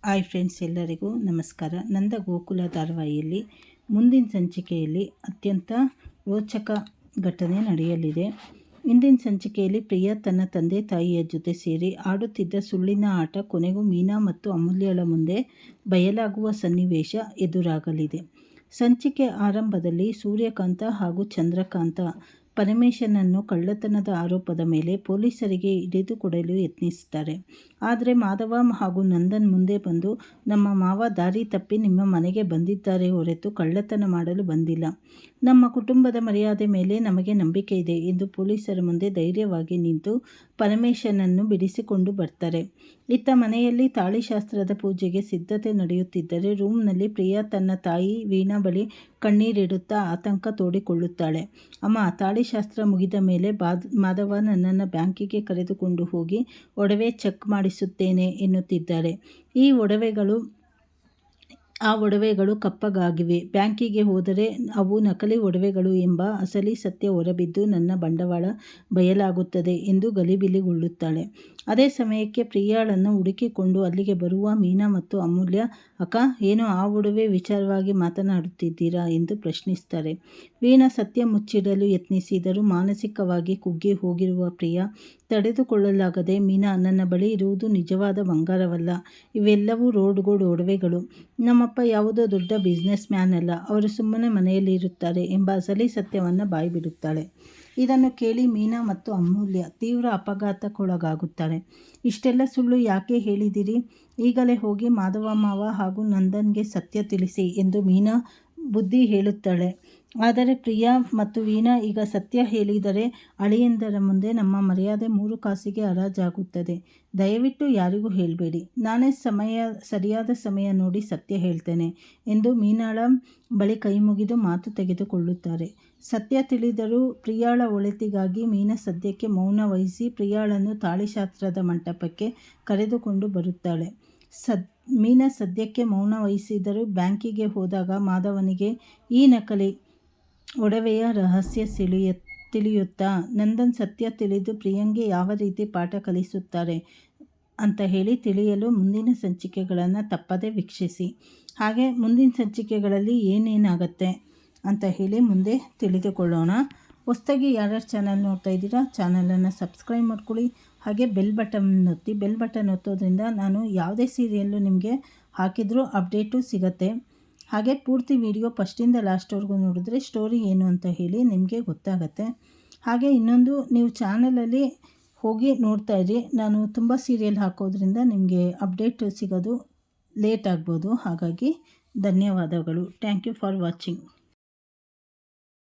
Hi friends, ಎಲ್ಲರಿಗೂ ನಮಸ್ಕಾರ. ನಂದ ಗೋಕುಲ ಧಾರಾವಾಹಿಯಲ್ಲಿ ಮುಂದಿನ ಸಂಚಿಕೆಯಲ್ಲಿ ಅತ್ಯಂತ ರೋಚಕ ಘಟನೆ ನಡೆಯಲಿದೆ. ಇಂದಿನ ಸಂಚಿಕೆಯಲ್ಲಿ ಪ್ರಿಯಾ ತನ್ನ ತಂದೆ ತಾಯಿಯ ಜೊತೆ ಸೇರಿ ಆಡುತ್ತಿದ್ದ ಸುಳ್ಳಿನ ಆಟ ಕೊನೆಗೂ ಮೀನಾ ಮತ್ತು ಅಮೂಲ್ಯಳ ಮುಂದೆ ಬಯಲಾಗುವ ಸನ್ನಿವೇಶ ಎದುರಾಗಲಿದೆ. ಸಂಚಿಕೆ ಆರಂಭದಲ್ಲಿ ಸೂರ್ಯಕಾಂತ ಹಾಗೂ ಚಂದ್ರಕಾಂತ ಪರಮೇಶನನ್ನು ಕಳ್ಳತನದ ಆರೋಪದ ಮೇಲೆ ಪೊಲೀಸರಿಗೆ ಹಿಡಿದುಕೊಡಲು ಯತ್ನಿಸುತ್ತಾರೆ. ಆದರೆ ಮಾಧವ ಹಾಗೂ ನಂದನ್ ಮುಂದೆ ಬಂದು, ನಮ್ಮ ಮಾವ ದಾರಿ ತಪ್ಪಿ ನಿಮ್ಮ ಮನೆಗೆ ಬಂದಿದ್ದಾರೆ ಹೊರತು ಕಳ್ಳತನ ಮಾಡಲು ಬಂದಿಲ್ಲ. ನಮ್ಮ ಕುಟುಂಬದ ಮರ್ಯಾದೆ ಮೇಲೆ ನಮಗೆ ನಂಬಿಕೆ ಇದೆ ಎಂದು ಪೊಲೀಸರ ಮುಂದೆ ಧೈರ್ಯವಾಗಿ ನಿಂತು ಪರಮೇಶನನ್ನು ಬಿಡಿಸಿಕೊಂಡು ಬರ್ತಾರೆ. ಇತ್ತ ಮನೆಯಲ್ಲಿ ತಾಳಿಶಾಸ್ತ್ರದ ಪೂಜೆಗೆ ಸಿದ್ಧತೆ ನಡೆಯುತ್ತಿದ್ದರೆ ರೂಮ್ನಲ್ಲಿ ಪ್ರಿಯಾ ತನ್ನ ತಾಯಿ ವೀಣಾ ಬಳಿ ಕಣ್ಣೀರಿಡುತ್ತಾ ಆತಂಕ ತೋಡಿಕೊಳ್ಳುತ್ತಾಳೆ. ಅಮ್ಮ, ತಾಳಿಶಾಸ್ತ್ರ ಮುಗಿದ ಮೇಲೆ ಮಾಧವ ನನ್ನನ್ನು ಬ್ಯಾಂಕಿಗೆ ಕರೆದುಕೊಂಡು ಹೋಗಿ ಒಡವೆ ಚೆಕ್ ಮಾಡಿಸುತ್ತೇನೆ ಎನ್ನುತ್ತಿದ್ದಾರೆ. ಆ ಒಡವೆಗಳು ಕಪ್ಪಗಾಗಿವೆ. ಬ್ಯಾಂಕಿಗೆ ಹೋದರೆ ಅವು ನಕಲಿ ಒಡವೆಗಳು ಎಂಬ ಅಸಲಿ ಸತ್ಯ ಹೊರಬಿದ್ದು ನನ್ನ ಬಂಡವಾಳ ಬಯಲಾಗುತ್ತದೆ ಎಂದು ಗಲಿಬಿಲಿಗೊಳ್ಳುತ್ತಾಳೆ. ಅದೇ ಸಮಯಕ್ಕೆ ಪ್ರಿಯಾಳನ್ನು ಹುಡುಕಿಕೊಂಡು ಅಲ್ಲಿಗೆ ಬರುವ ಮೀನಾ ಮತ್ತು ಅಮೂಲ್ಯ, ಅಕ್ಕ, ಏನೋ ಆ ಒಡವೆ ವಿಚಾರವಾಗಿ ಮಾತನಾಡುತ್ತಿದ್ದೀರಾ ಎಂದು ಪ್ರಶ್ನಿಸ್ತಾರೆ. ವೀಣಾ ಸತ್ಯ ಮುಚ್ಚಿಡಲು ಯತ್ನಿಸಿದರೂ ಮಾನಸಿಕವಾಗಿ ಕುಗ್ಗಿ ಹೋಗಿರುವ ಪ್ರಿಯಾ ತಡೆದುಕೊಳ್ಳಲಾಗದೆ, ಮೀನಾ, ನನ್ನ ಬಳಿ ಇರುವುದು ನಿಜವಾದ ಬಂಗಾರವಲ್ಲ, ಇವೆಲ್ಲವೂ ರೋಡ್ಗೋಡ್ ಒಡವೆಗಳು. ನಮ್ಮಪ್ಪ ಯಾವುದೋ ದೊಡ್ಡ ಬಿಸ್ನೆಸ್ ಮ್ಯಾನ್ ಅಲ್ಲ, ಅವರು ಸುಮ್ಮನೆ ಮನೆಯಲ್ಲಿ ಇರುತ್ತಾರೆ ಎಂಬ ಅಸಲಿ ಸತ್ಯವನ್ನು ಬಾಯ್ಬಿಡುತ್ತಾಳೆ. ಇದನ್ನು ಕೇಳಿ ಮೀನಾ ಮತ್ತು ಅಮೂಲ್ಯ ತೀವ್ರ ಅಪಘಾತಕ್ಕೊಳಗಾಗುತ್ತಾರೆ. ಇಷ್ಟೆಲ್ಲ ಸುಳ್ಳು ಯಾಕೆ ಹೇಳಿದಿರಿ? ಈಗಲೇ ಹೋಗಿ ಮಾಧವ ಮಾವ ಹಾಗೂ ನಂದನ್ಗೆ ಸತ್ಯ ತಿಳಿಸಿ ಎಂದು ಮೀನಾ ಬುದ್ಧಿ ಹೇಳುತ್ತಾಳೆ. ಆದರೆ ಪ್ರಿಯಾ ಮತ್ತು ವೀಣಾ, ಈಗ ಸತ್ಯ ಹೇಳಿದರೆ ಅಳಿಯಂದರ ಮುಂದೆ ನಮ್ಮ ಮರ್ಯಾದೆ 3 ಕಾಸಿಗೆ ಹರಾಜಾಗುತ್ತದೆ. ದಯವಿಟ್ಟು ಯಾರಿಗೂ ಹೇಳಬೇಡಿ. ನಾನೇ ಸರಿಯಾದ ಸಮಯ ನೋಡಿ ಸತ್ಯ ಹೇಳ್ತೇನೆ ಎಂದು ಮೀನಾಳ ಬಳಿ ಕೈಮುಗಿದು ಮಾತು ತೆಗೆದುಕೊಳ್ಳುತ್ತಾರೆ. ಸತ್ಯ ತಿಳಿದರೂ ಪ್ರಿಯಾಳ ಒಳಿತಿಗಾಗಿ ಮೀನಾ ಸದ್ಯಕ್ಕೆ ಮೌನ ವಹಿಸಿ ಪ್ರಿಯಾಳನ್ನು ತಾಳಿಶಾಸ್ತ್ರದ ಮಂಟಪಕ್ಕೆ ಕರೆದುಕೊಂಡು ಬರುತ್ತಾಳೆ. ಮೀನಾ ಸದ್ಯಕ್ಕೆ ಮೌನ ವಹಿಸಿದರೂ ಬ್ಯಾಂಕಿಗೆ ಹೋದಾಗ ಮಾಧವನಿಗೆ ಈ ನಕಲಿ ಒಡವೆಯ ರಹಸ್ಯ ತಿಳಿಯುತ್ತಾ ನಂದನ್ ಸತ್ಯ ತಿಳಿದು ಪ್ರಿಯಂಗೆ ಯಾವ ರೀತಿ ಪಾಠ ಕಲಿಸುತ್ತಾರೆ ಅಂತ ಹೇಳಿ ತಿಳಿಯಲು ಮುಂದಿನ ಸಂಚಿಕೆಗಳನ್ನು ತಪ್ಪದೇ ವೀಕ್ಷಿಸಿ. ಹಾಗೆ ಮುಂದಿನ ಸಂಚಿಕೆಗಳಲ್ಲಿ ಏನೇನಾಗುತ್ತೆ ಅಂತ ಹೇಳಿ ಮುಂದೆ ತಿಳಿದುಕೊಳ್ಳೋಣ. ಹೊಸದಾಗಿ ಯಾರ್ಯಾರು ಚಾನಲ್ ನೋಡ್ತಾ ಇದ್ದೀರಾ, ಚಾನಲನ್ನು ಸಬ್ಸ್ಕ್ರೈಬ್ ಮಾಡ್ಕೊಳ್ಳಿ. ಹಾಗೆ ಬೆಲ್ ಬಟನ್ ಒತ್ತಿ. ಬೆಲ್ ಬಟನ್ ಒತ್ತೋದ್ರಿಂದ ನಾನು ಯಾವುದೇ ಸೀರಿಯಲ್ಲು ನಿಮಗೆ ಹಾಕಿದರೂ ಅಪ್ಡೇಟು ಸಿಗುತ್ತೆ. ಹಾಗೆ ಪೂರ್ತಿ ವಿಡಿಯೋ ಫಸ್ಟಿಂದ ಲಾಸ್ಟ್ವರೆಗೂ ನೋಡಿದ್ರೆ ಸ್ಟೋರಿ ಏನು ಅಂತ ಹೇಳಿ ನಿಮಗೆ ಗೊತ್ತಾಗತ್ತೆ. ಹಾಗೆ ಇನ್ನೊಂದು, ನೀವು ಚಾನಲಲ್ಲಿ ಹೋಗಿ ನೋಡ್ತಾ ಇರಿ. ನಾನು ತುಂಬ ಸೀರಿಯಲ್ ಹಾಕೋದ್ರಿಂದ ನಿಮಗೆ ಅಪ್ಡೇಟ್ ಸಿಗೋದು ಲೇಟ್ ಆಗ್ಬೋದು. ಹಾಗಾಗಿ ಧನ್ಯವಾದಗಳು. Thank you for watching.